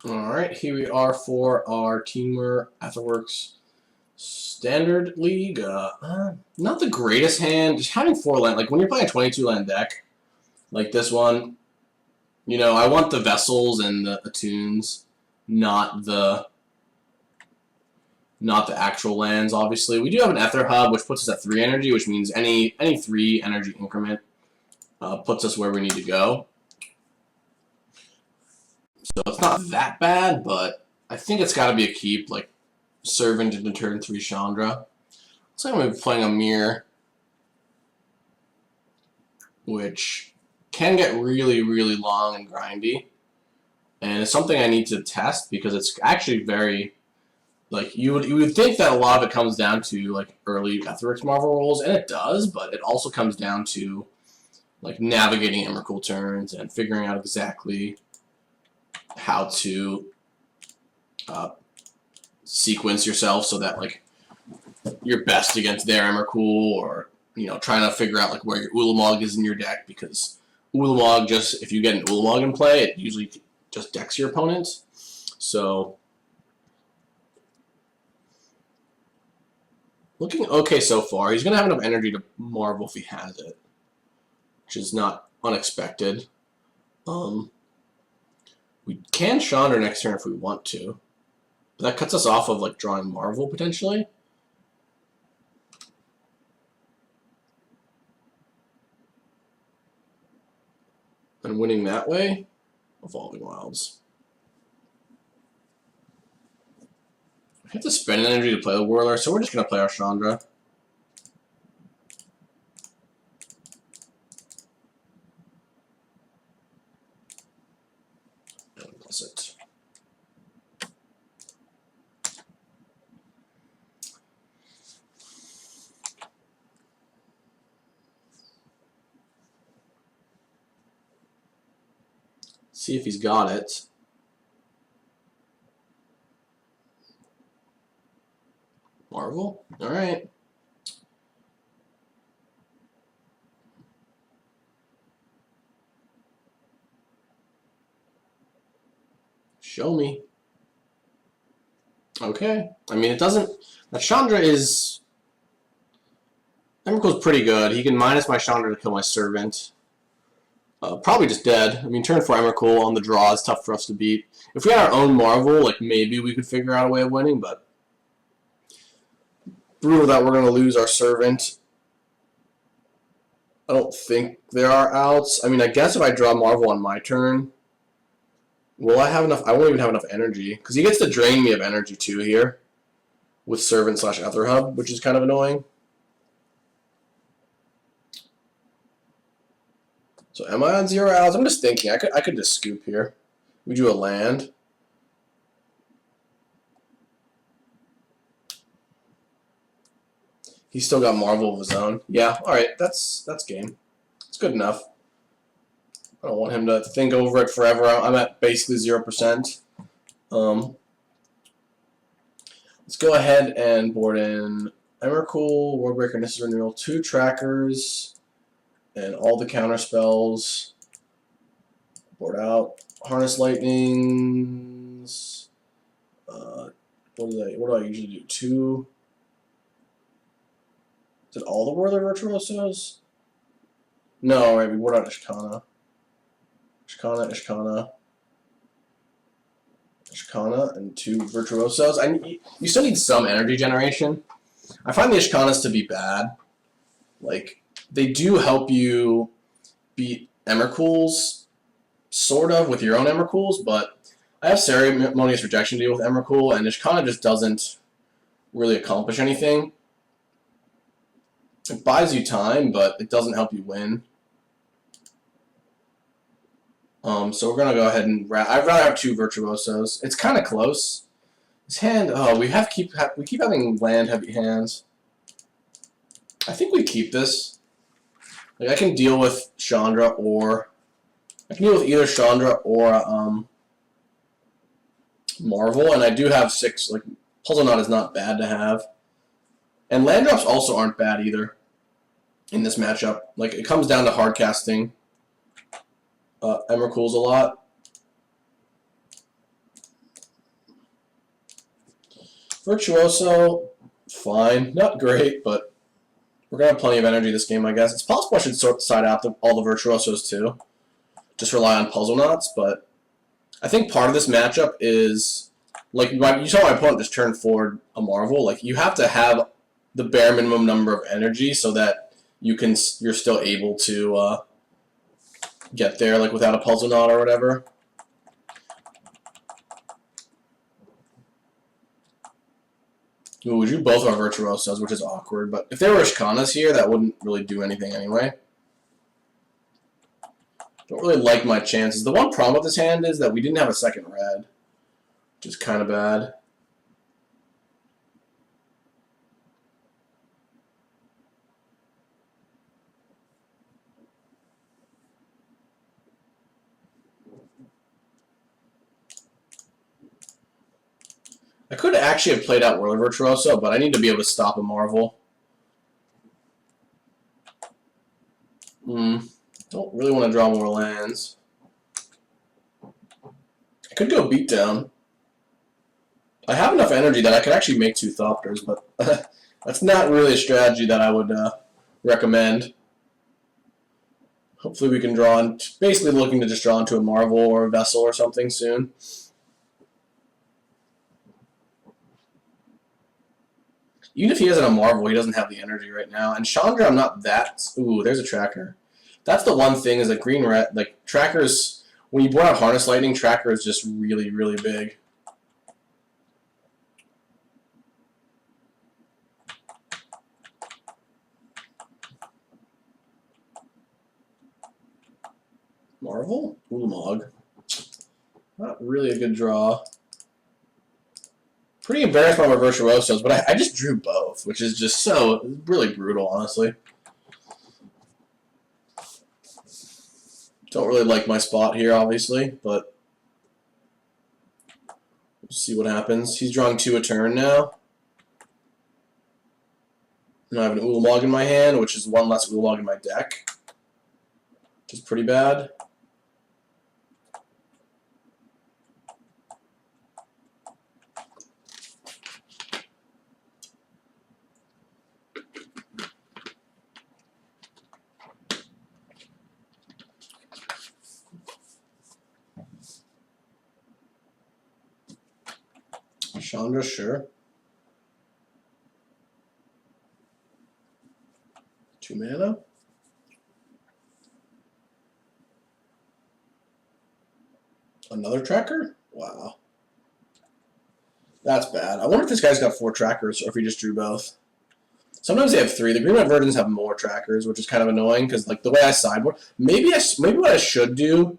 Alright, here we are for our Temur Aetherworks Standard League. Not the greatest hand, just having 4 land. Like, when you're playing a 22 land deck, like this one, you know, I want the vessels and the attunes, not the actual lands, obviously. We do have an Ether Hub, which puts us at 3 energy, which means any 3 energy increment puts us where we need to go. So it's not that bad, but I think it's got to be a keep, like Servant into turn 3 Chandra. Looks like I'm going to be playing a Mirror, which can get really, really long and grindy. And it's something I need to test because it's actually very, like, you would think that a lot of it comes down to, like, early Aetherworks Marvel rolls, and it does, but it also comes down to, like, navigating Emrakul turns and figuring out exactly how to sequence yourself so that, like, you're best against their Emrakul, or, you know, trying to figure out, like, where your Ulamog is in your deck, because Ulamog just, if you get an Ulamog in play, it usually just decks your opponent. So, looking okay so far. He's going to have enough energy to Marvel if he has it, which is not unexpected. We can Chandra next turn if we want to. But that cuts us off of, like, drawing Marvel, potentially. And winning that way. Evolving Wilds. I have to spend energy to play the Whirler, so we're just going to play our Chandra. That's it. See if he's got it. Marvel? Alright. Show me. Okay. I mean, it doesn't... That Chandra is... Emrakul's pretty good. He can minus my Chandra to kill my Servant. Probably just dead. I mean, turn 4 Emrakul on the draw is tough for us to beat. If we had our own Marvel, like, maybe we could figure out a way of winning, but... Brutal that we're going to lose our Servant. I don't think there are outs. I mean, I guess if I draw Marvel on my turn... Will I have enough? I won't even have enough energy. Because he gets to drain me of energy, too, here. With Servant / Ether Hub, which is kind of annoying. So am I on 0 outs? I'm just thinking. I could just scoop here. We do a land. He's still got Marvel of his own. Yeah, alright. That's game. It's good enough. I don't want him to think over it forever. I'm at basically 0%. Let's go ahead and board in Emrakul, Warbreaker, Nissus Renewal, 2 trackers, and all the counter spells. Board out. Harness Lightnings. What do I usually do? 2. Is it all the Whirler Virtuosos? No, right, we board out Ishkana. Ishkana, and 2 Virtuosos. You still need some energy generation. I find the Ishkanas to be bad. Like, they do help you beat Emrakuls, sort of, with your own Emrakuls, but I have Ceremonious Rejection to deal with Emrakul, and Ishkana just doesn't really accomplish anything. It buys you time, but it doesn't help you win. So we're gonna go ahead and I'd rather have 2 Virtuosos. It's kind of close. This hand, we keep having land heavy hands. I think we keep this. Like, I can deal with Chandra, or I can deal with either Chandra or Marvel, and I do have 6. Like, Puzzle Knot is not bad to have, and land drops also aren't bad either in this matchup. Like, it comes down to hard casting Emrakuls a lot. Virtuoso, fine. Not great, but we're going to have plenty of energy this game, I guess. It's possible I should side out all the Virtuosos, too. Just rely on Puzzle Knots, but I think part of this matchup is, like, you saw my opponent just turn forward a Marvel. Like, you have to have the bare minimum number of energy so that you're still able to get there, like, without a Puzzle Knot or whatever. Ooh, you both are Virtuosos, which is awkward, but if there were Ishkanas here, that wouldn't really do anything anyway. Don't really like my chances. The one problem with this hand is that we didn't have a second red, which is kind of bad. I could actually have played out Whirler Virtuoso, but I need to be able to stop a Marvel. Don't really want to draw more lands. I could go Beatdown. I have enough energy that I could actually make 2 Thopters, but that's not really a strategy that I would recommend. Hopefully we can draw on, basically looking to just draw into a Marvel or a Vessel or something soon. Even if he isn't a Marvel, he doesn't have the energy right now. And Chandra, I'm not that... Ooh, there's a Tracker. That's the one thing is that green-red... Like, Trackers... When you board out Harness Lightning, Tracker is just really, really big. Marvel? Ulamog. Not really a good draw. Pretty embarrassed by my Virtuosos, but I just drew both, which is just so really brutal, honestly. Don't really like my spot here, obviously, but we'll see what happens. He's drawing 2 a turn now. And I have an Ulamog in my hand, which is 1 less Ulamog in my deck, which is pretty bad. Chandra, sure. 2 mana. Another Tracker? Wow. That's bad. I wonder if this guy's got 4 Trackers or if he just drew both. Sometimes they have 3. The green-red versions have more Trackers, which is kind of annoying because, like, the way I sideboard... Maybe what I should do,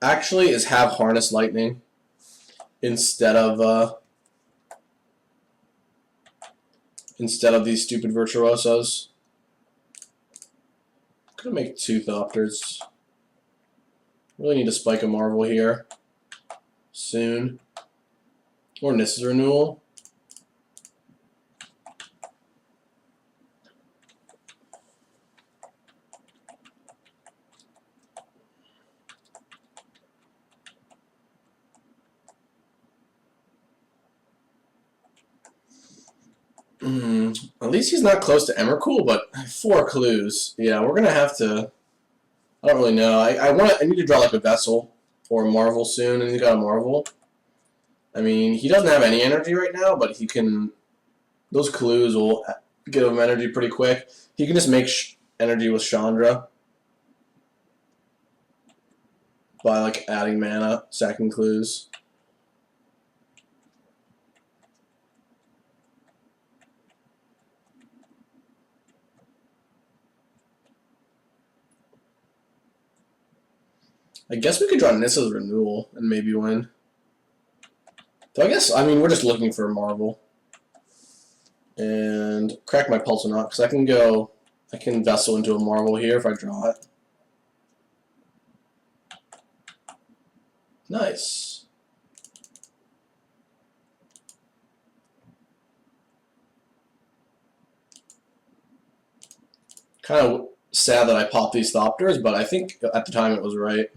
actually, is have Harness Lightning instead of these stupid Virtuosos. I'm gonna make 2 Thopters. Really need to spike a Marvel here soon. Or Nissa's Renewal. At least he's not close to Emrakul, but 4 clues. Yeah, we're gonna have to. I don't really know. I need to draw like a Vessel or a Marvel soon, and he's got a Marvel. I mean, he doesn't have any energy right now, but he can. Those clues will give him energy pretty quick. He can just make energy with Chandra by like adding mana, sacking clues. I guess we could draw Nissa's Renewal and maybe win. So I mean, we're just looking for a Marvel. And crack my Pulse or not, because I can Vessel into a Marvel here if I draw it. Nice. Kind of sad that I popped these Thopters, but I think at the time it was right.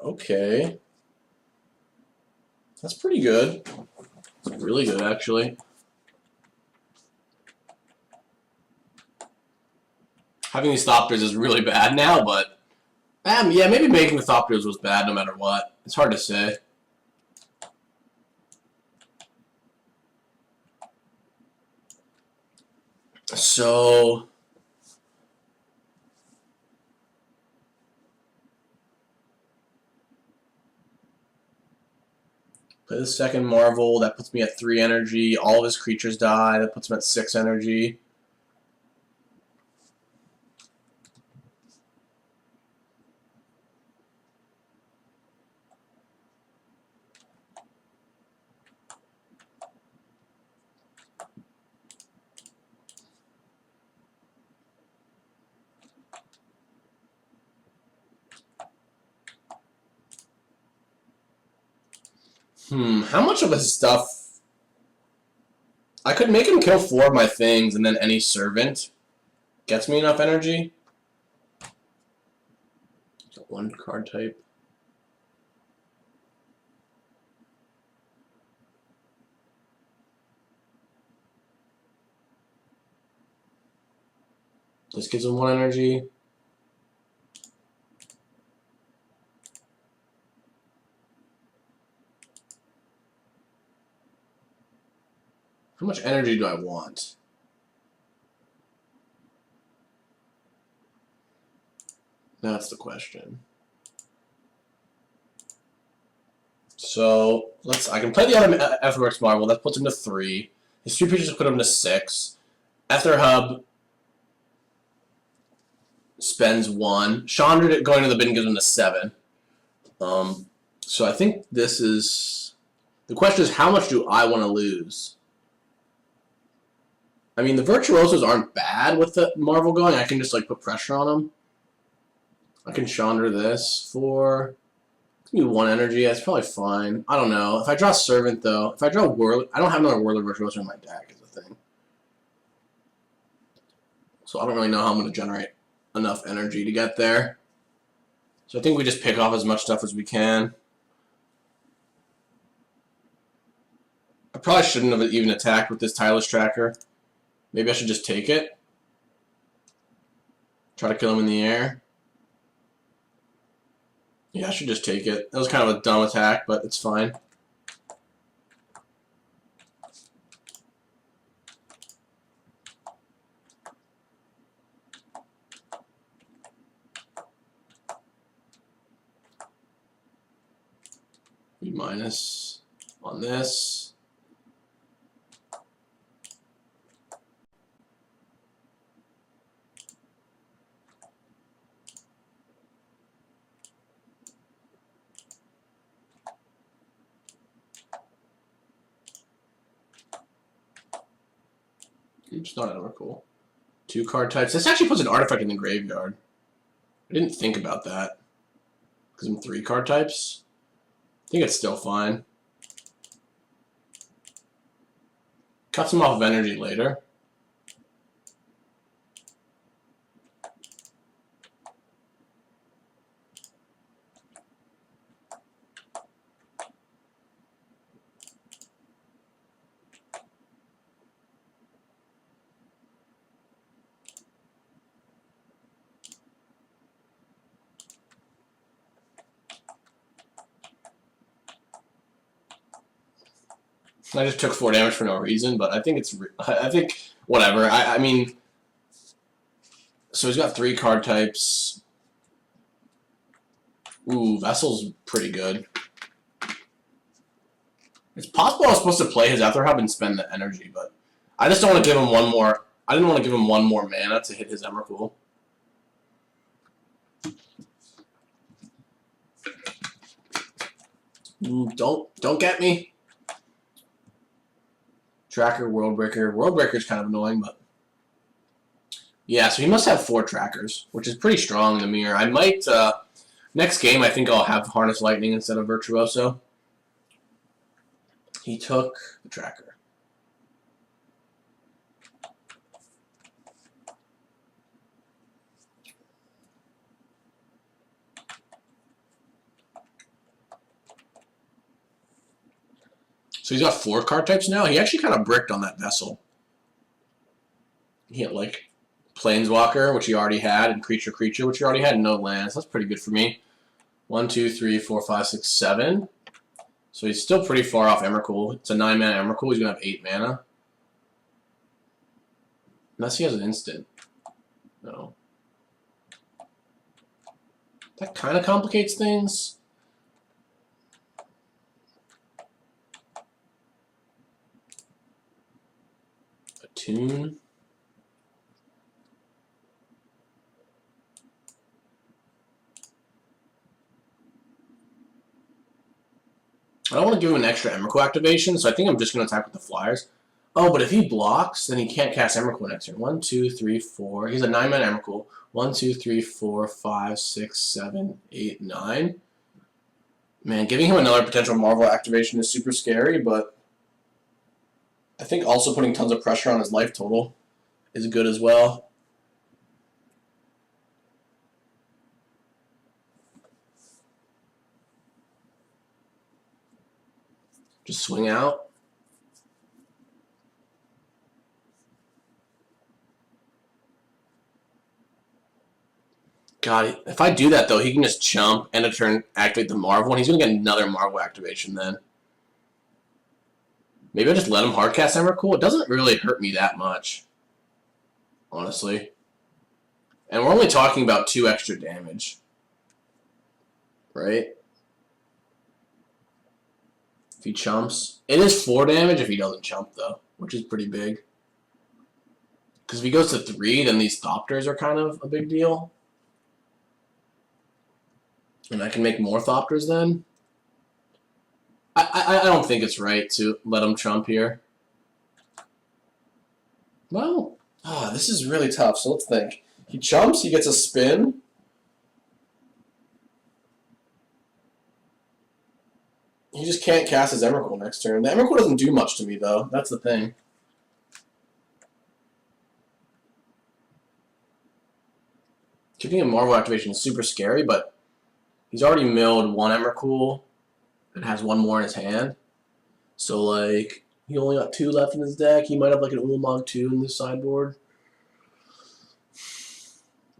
Okay. That's pretty good. It's really good, actually. Having these Thopters is really bad now, but yeah, maybe making the Thopters was bad no matter what. It's hard to say. So play the second Marvel. That puts me at 3 energy. All of his creatures die. That puts him at 6 energy. How much of his stuff... I could make him kill 4 of my things, and then any servant gets me enough energy. So 1 card type. This gives him 1 energy. How much energy do I want? That's the question. So I can play the other Aetherworks Marvel. That puts him to 3. His 3 creatures put him to 6. Ether Hub spends 1. Chandra going to the bin gives him to 7. So I think this is... The question is, how much do I want to lose? I mean, the Virtuosos aren't bad with the Marvel going. I can just, like, put pressure on them. I can Chandra this for... Give me 1 energy. That's probably fine. I don't know. If I draw Servant, though... If I draw Whirl... I don't have another Whirler Virtuoso in my deck, is the thing. So I don't really know how I'm going to generate enough energy to get there. So I think we just pick off as much stuff as we can. I probably shouldn't have even attacked with this Tireless Tracker. Maybe I should just take it. Try to kill him in the air. Yeah, I should just take it. That was kind of a dumb attack, but it's fine. E- on this. It's not ever cool. 2 card types. This actually puts an artifact in the graveyard. I didn't think about that. Because I'm 3 card types. I think it's still fine. Cuts him off of energy later. I just took 4 damage for no reason, but I think it's... I think... Whatever. I mean... So he's got 3 card types. Ooh, Vessel's pretty good. It's possible I was supposed to play his Ether Hub and spend the energy, but... I just don't want to give him 1 more... I didn't want to give him 1 more mana to hit his Emrakul. Ooh, don't get me. Tracker, Worldbreaker. Worldbreaker's kind of annoying, but... Yeah, so he must have 4 trackers, which is pretty strong in the mirror. I might, next game, I think I'll have Harness Lightning instead of Virtuoso. He took the tracker. So he's got 4 card types now. He actually kind of bricked on that Vessel. He had like Planeswalker, which he already had, and Creature, which he already had, and no lands. That's pretty good for me. 1, 2, 3, 4, 5, 6, 7. So he's still pretty far off Emrakul. It's a 9-mana Emrakul. He's going to have 8 mana. Unless he has an instant. No. That kind of complicates things. Attune. I don't want to give him an extra Emrakul activation, so I think I'm just going to attack with the Flyers. Oh, but if he blocks, then he can't cast Emrakul next turn. 1, 2, 3, 4. He's a 9-mana Emrakul. 1, 2, 3, 4, 5, 6, 7, 8, 9. Man, giving him another potential Marvel activation is super scary, but I think also putting tons of pressure on his life total is good as well. Just swing out. God, if I do that, though, he can just chump, end of turn, activate the Marvel, and he's going to get another Marvel activation then. Maybe I'll just let him hardcast Emrakul. It doesn't really hurt me that much, honestly. And we're only talking about 2 extra damage. Right? If he chumps. It is 4 damage if he doesn't chump, though, which is pretty big. Because if he goes to 3, then these Thopters are kind of a big deal. And I can make more Thopters then. I don't think it's right to let him chump here. Well, this is really tough, so let's think. He chumps, he gets a spin. He just can't cast his Emrakul next turn. The Emrakul doesn't do much to me, though. That's the thing. Giving him Marvel activation is super scary, but he's already milled 1 Emrakul and has 1 more in his hand. So, like, he only got 2 left in his deck. He might have, like, an Ulamog 2 in the sideboard.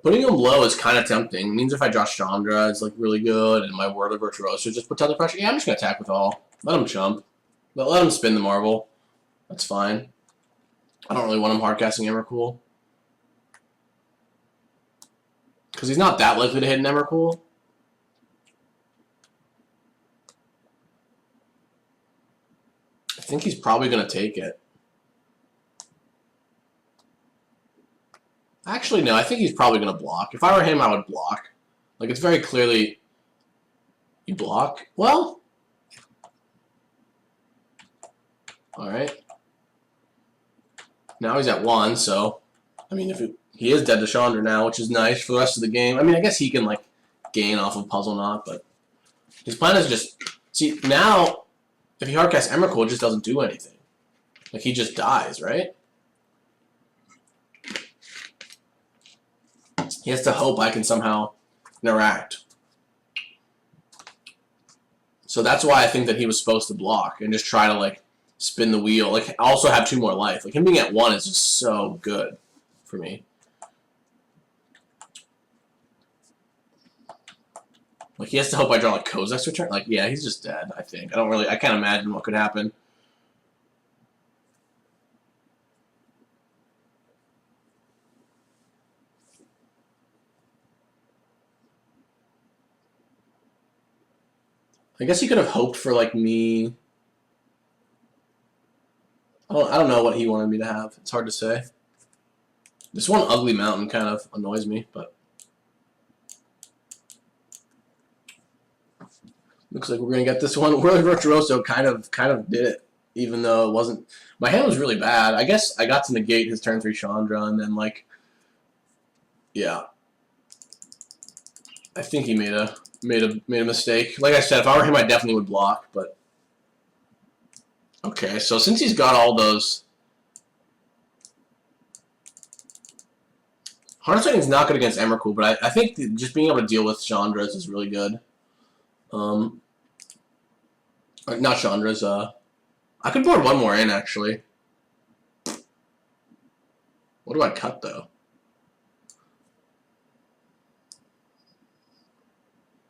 Putting him low is kind of tempting. It means if I draw Chandra, it's, like, really good, and my Word of Virtuoso just puts out the pressure. Yeah, I'm just going to attack with all. Let him chump. But let him spin the Marvel. That's fine. I don't really want him hardcasting Emrakul. Because he's not that likely to hit an Emrakul. I think he's probably going to take it. Actually, no, I think he's probably going to block. If I were him, I would block. Like, it's very clearly... You block? Well... Alright. Now he's at 1, so... I mean, if he is dead to Chandra now, which is nice for the rest of the game. I mean, I guess he can, like, gain off of Puzzle Knot, but... His plan is just... See, now... If he hardcasts Emrakul, it just doesn't do anything. Like, he just dies, right? He has to hope I can somehow interact. So that's why I think that he was supposed to block and just try to, like, spin the wheel. Like, also have 2 more life. Like, him being at 1 is just so good for me. Like, he has to hope I draw, like, Kozak's return. Like, yeah, he's just dead, I think. I can't imagine what could happen. I guess he could have hoped for, like, me. I don't know what he wanted me to have. It's hard to say. This one ugly mountain kind of annoys me, but... Looks like we're gonna get this one. World Virtuoso kind of did it, even though it wasn't. My hand was really bad. I guess I got to negate his turn 3 Chandra, and then like, yeah, I think he made a mistake. Like I said, if I were him, I definitely would block. But okay, so since he's got all those, Harnessing not good against Emrakul, but I think just being able to deal with Chandras is really good. Not Chandra's, I could board one more in, actually. What do I cut, though?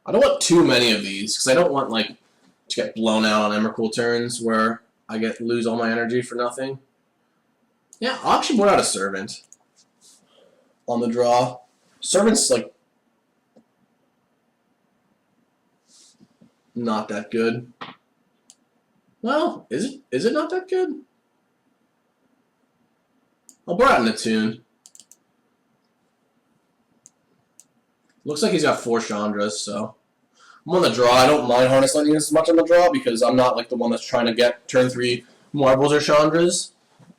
I don't want too many of these, because I don't want, like, to get blown out on Emrakul turns where I lose all my energy for nothing. Yeah, I'll actually board out a Servant on the draw. Servant's, like, not that good. Well, is it not that good? I'll board out Natune. Looks like he's got 4 Chandras, so I'm on the draw. I don't mind Harness Lightning as much on the draw because I'm not like the one that's trying to get turn 3 Marvels or Chandras.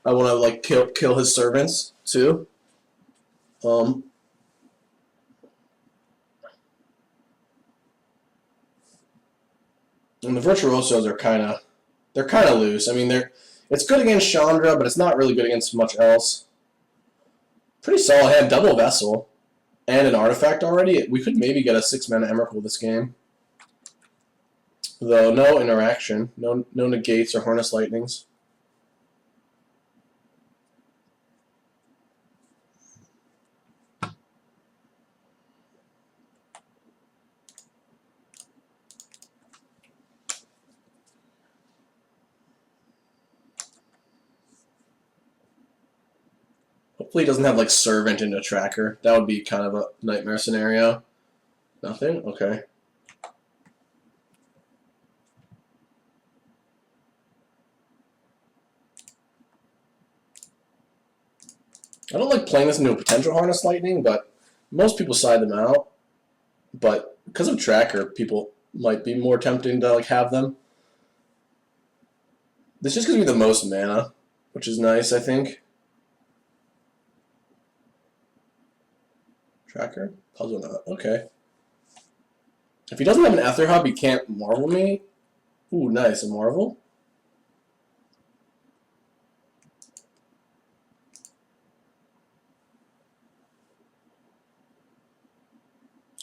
I want to like kill his servants too. And the Virtuosos are kind of loose. I mean, it's good against Chandra, but it's not really good against much else. Pretty solid hand, double Vessel, and an artifact already. We could maybe get a 6-mana Emrakul this game. Though no interaction, no negates or Harness Lightnings. Hopefully he doesn't have like Servant into Tracker. That would be kind of a nightmare scenario. Nothing? Okay. I don't like playing this into a potential Harness Lightning, but most people side them out. But because of Tracker, people might be more tempting to like have them. This just gives me the most mana, which is nice, I think. Tracker? Puzzle Knot. Okay. If he doesn't have an Ether Hub, he can't Marvel me. Ooh, nice. A Marvel?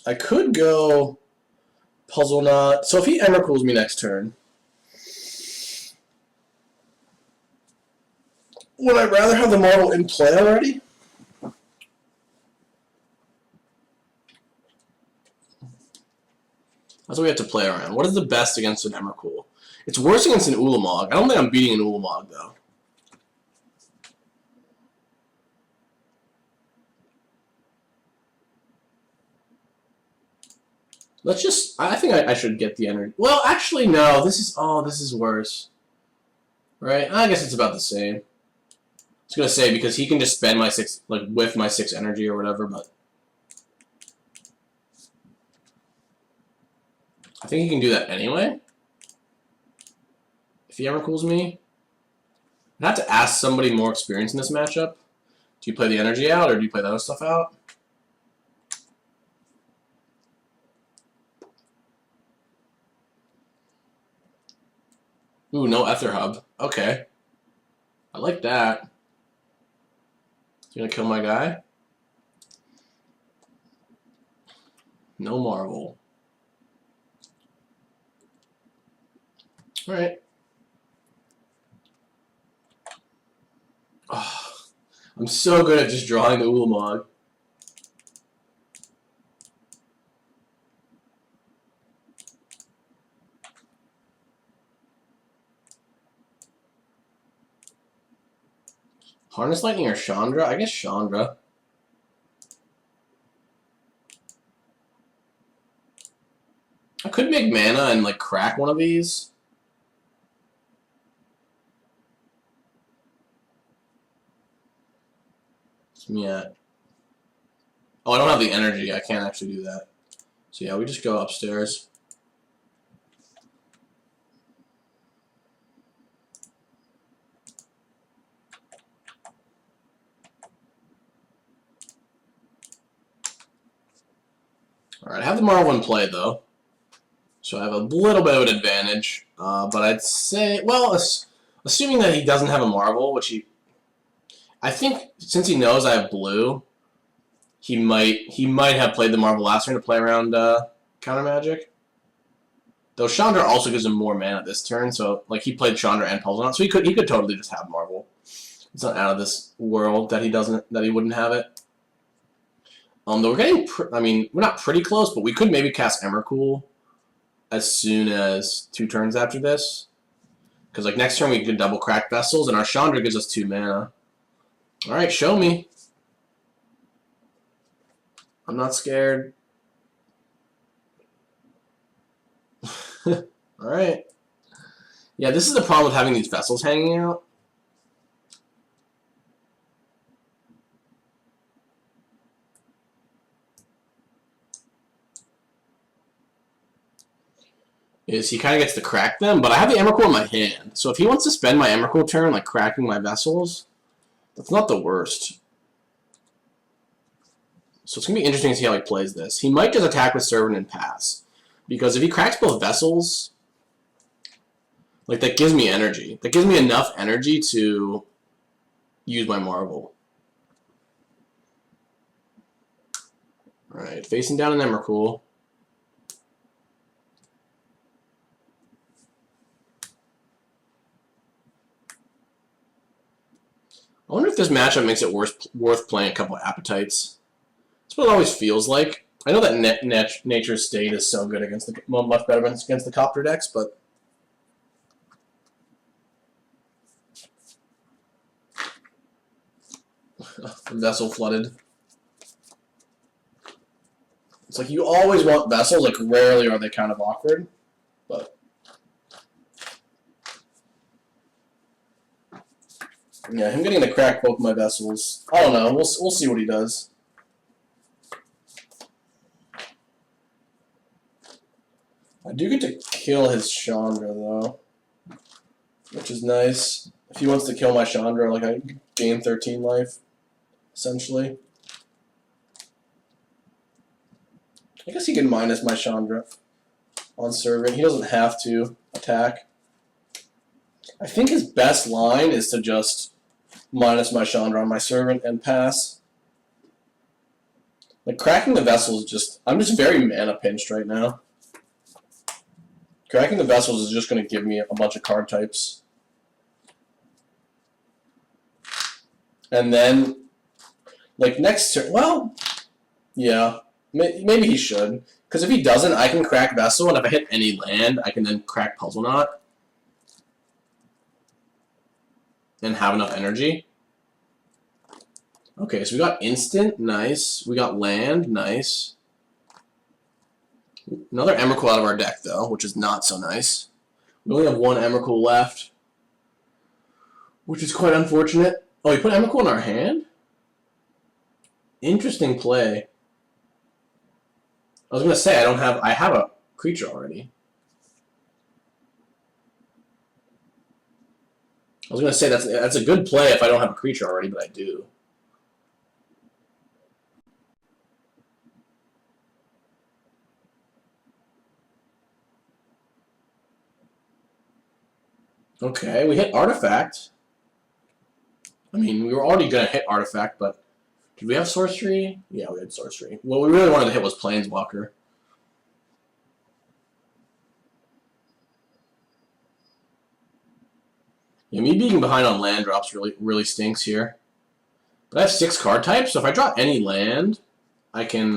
I could go Puzzle Knot. So if he Emrakuls me next turn, would I rather have the Marvel in play already? That's what we have to play around. What is the best against an Emrakul? It's worse against an Ulamog. I don't think I'm beating an Ulamog, though. Let's just... I think I should get the energy. Well, actually, no. This is worse. Right? I guess it's about the same. I was going to say, because he can just spend my 6... Like, with my 6 energy or whatever, but... I think he can do that anyway. If he ever cools me. I'd have to ask somebody more experienced in this matchup. Do you play the energy out, or do you play the other stuff out? Ooh, no Ether Hub. Okay. I like that. You gonna kill my guy? No Marvel. Alright. Oh, I'm so good at just drawing the Ulamog. Harness Lightning or Chandra? I guess Chandra. I could make mana and like crack one of these. Yeah. Oh, I don't have the energy. I can't actually do that. So yeah, we just go upstairs. Alright, I have the Marvel in play, though. So I have a little bit of an advantage. But I'd say, well, assuming that he doesn't have a Marvel, which I think since he knows I have blue, he might have played the Marvel last turn to play around Counter Magic. Though Chandra also gives him more mana this turn, so like he played Chandra and Puzzle, so he could totally just have Marvel. It's not out of this world that he wouldn't have it. Though we're getting, I mean, we're not pretty close, but we could maybe cast Emrakul as soon as 2 turns after this. Because like next turn we can double crack Vessels, and our Chandra gives us 2 mana. All right, show me. I'm not scared. All right. Yeah, this is the problem with having these Vessels hanging out. Is he kind of gets to crack them, but I have the Emrakul in my hand. So if he wants to spend my Emrakul turn like cracking my Vessels, that's not the worst. So it's going to be interesting to see how he plays this. He might just attack with Servant and pass. Because if he cracks both Vessels, like that gives me energy. That gives me enough energy to use my Marvel. Alright, facing down an Emrakul. I wonder if this matchup makes it worth playing a couple of Appetites. That's what it always feels like. I know that Nature's State is so good against much better against the Copter decks, but Vessel flooded. It's like you always want Vessels, like rarely are they kind of awkward, but yeah, him getting to crack both my Vessels. I don't know. We'll see what he does. I do get to kill his Chandra though, which is nice. If he wants to kill my Chandra, like I gain 13 life, essentially. I guess he can minus my Chandra on Servant. He doesn't have to attack. I think his best line is to just minus my Chandra on my Servant and pass. Like cracking the Vessels is just, I'm just very mana pinched right now. Cracking the Vessels is just going to give me a bunch of card types. And then, like next turn, well, yeah, maybe he should. Because if he doesn't, I can crack Vessel, and if I hit any land, I can then crack Puzzle Knot. And have enough energy. Okay, so we got instant, nice. We got land, nice. Another Emrakul out of our deck, though, which is not so nice. We only have 1 Emrakul left, which is quite unfortunate. Oh, we put Emrakul in our hand? Interesting play. I was going to say, I have a creature already. I was going to say, that's a good play if I don't have a creature already, but I do. Okay, we hit Artifact. I mean, we were already going to hit Artifact, but did we have Sorcery? Yeah, we had Sorcery. What we really wanted to hit was Planeswalker. Yeah, me being behind on land drops really stinks here. But I have 6 card types, so if I draw any land, I can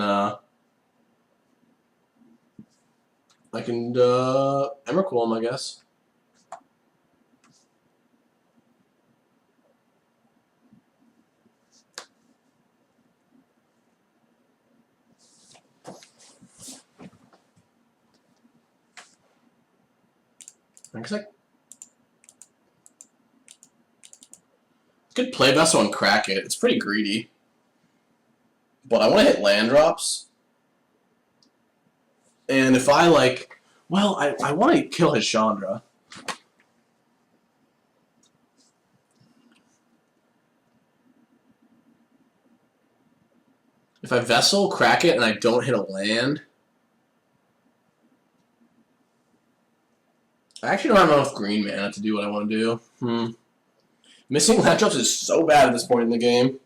Emrakul him, I guess. I could play Vessel and crack it. It's pretty greedy. But I want to hit land drops. And if I like... Well, I want to kill his Chandra. If I Vessel, crack it, and I don't hit a land... I actually don't have enough green mana to do what I want to do. Missing land drops is so bad at this point in the game.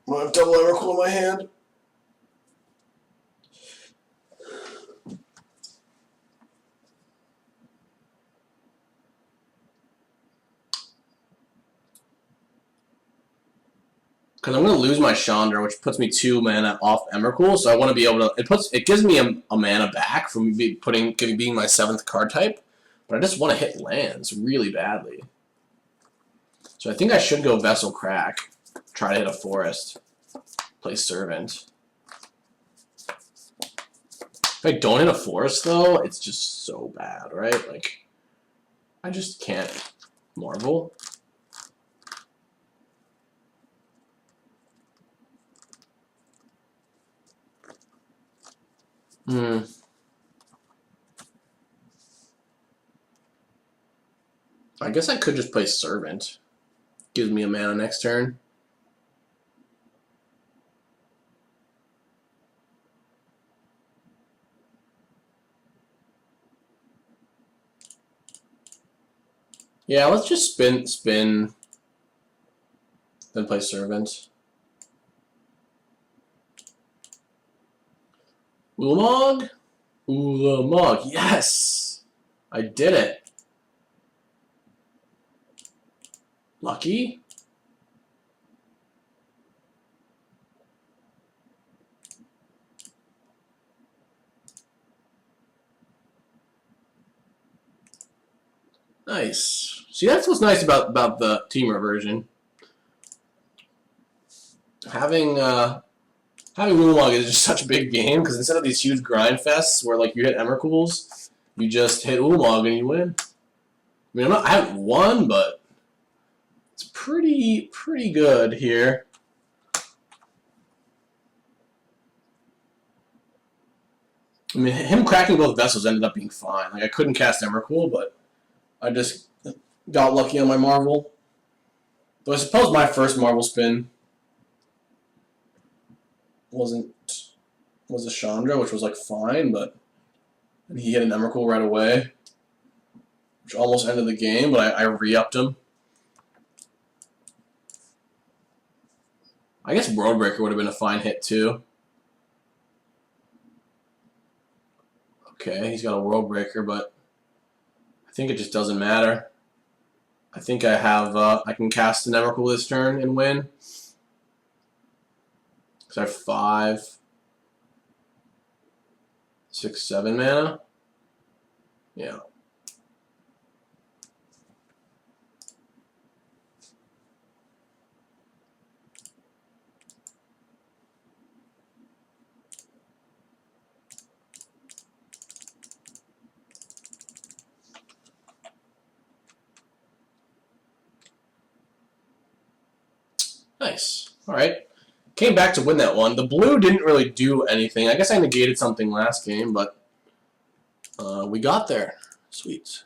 I'm going to have double Emrakul in my hand. because I'm going to lose my Chandra, which puts me 2 mana off Emrakul, so I want to be able to... It gives me a mana back from being my 7th card type, but I just want to hit lands really badly. So I think I should go Vessel Crack, try to hit a forest, play Servant. If I don't hit a forest, though, it's just so bad, right? Like, I just can't Marvel. I guess I could just play Servant. Gives me a mana next turn. Yeah, let's just spin, then play Servant. Ulamog? Ulamog, yes! I did it. Lucky? Nice. See, that's what's nice about the Temur version. Having Ulamog is just such a big game, because instead of these huge grind fests where like you hit Emrakuls, you just hit Ulamog and you win. I mean, I haven't won, but it's pretty good here. I mean, him cracking both vessels ended up being fine. Like, I couldn't cast Emrakul, but I just got lucky on my Marvel. Though I suppose my first Marvel spin was a Chandra, which was like fine, but and he hit an Emrakul right away, which almost ended the game, but I re-upped him. I guess Worldbreaker would have been a fine hit too. Okay, he's got a Worldbreaker, but I think it just doesn't matter. I think I have I can cast an Emrakul this turn and win. Because I have 5, 6, 7 mana. Yeah. Nice. All right. Came back to win that one. The blue didn't really do anything. I guess I negated something last game, but we got there. Sweet.